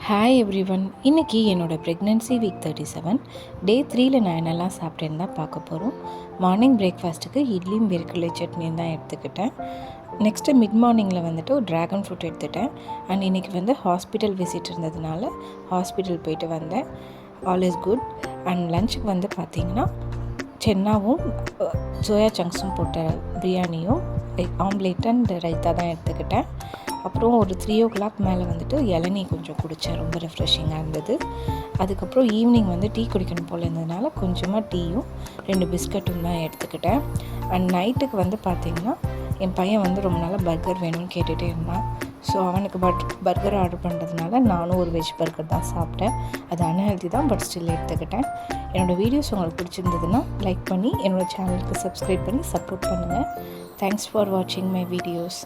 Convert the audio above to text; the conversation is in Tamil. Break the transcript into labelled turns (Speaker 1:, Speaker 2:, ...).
Speaker 1: Hi every one. இன்றைக்கி என்னோடய ப்ரெக்னென்சி வீக் 37 டே 3ல் நான் என்னெல்லாம் சாப்பிட்டேன்னு தான் பார்க்க போகிறோம். மார்னிங் பிரேக்ஃபாஸ்ட்டுக்கு இட்லியும் வேர்க்கடலை சட்னியும் தான் எடுத்துக்கிட்டேன். நெக்ஸ்ட்டு மிட் மார்னிங்கில் வந்துட்டு ஒரு ட்ராகன் ஃப்ரூட் எடுத்துட்டேன். அண்ட் இன்றைக்கி வந்து ஹாஸ்பிட்டல் விசிட் இருந்ததுனால ஹாஸ்பிட்டல் போயிட்டு வந்தேன். All is good. அண்ட் லஞ்சுக்கு வந்து பார்த்திங்கன்னா சென்னாவும் சோயா சங்க்ஸும் போட்ட பிரியாணியும் ஆம்லேட் அண்ட் ரைத்தா தான் எடுத்துக்கிட்டேன். அப்புறம் ஒரு 3 o'clock மேலே வந்துட்டு இளநீ கொஞ்சம் குடித்தேன். ரொம்ப ரெஃப்ரெஷிங்காக இருந்தது. அதுக்கப்புறம் ஈவினிங் வந்து டீ குடிக்கணும் போல் இருந்ததுனால கொஞ்சமாக டீயும் 2 பிஸ்கட்டும் தான் எடுத்துக்கிட்டேன். அண்ட் நைட்டுக்கு வந்து பார்த்திங்கன்னா என் பையன் வந்து ரொம்ப நாளாக பர்கர் வேணும்னு கேட்டுகிட்டே இருந்தான். ஸோ அவனுக்கு பர்கர் ஆர்டர் பண்ணுறதுனால நானும் ஒரு வெஜ் பர்கர் தான் சாப்பிட்டேன். அது அன்ஹெல்தி தான், பட் ஸ்டில் எடுத்துக்கிட்டேன். என்னோடய வீடியோஸ் உங்களுக்கு பிடிச்சிருந்ததுன்னா லைக் பண்ணி என்னோடய சேனலுக்கு சப்ஸ்கிரைப் பண்ணி சப்போர்ட் பண்ணுங்கள். தேங்க்ஸ் ஃபார் வாட்சிங் மை வீடியோஸ்.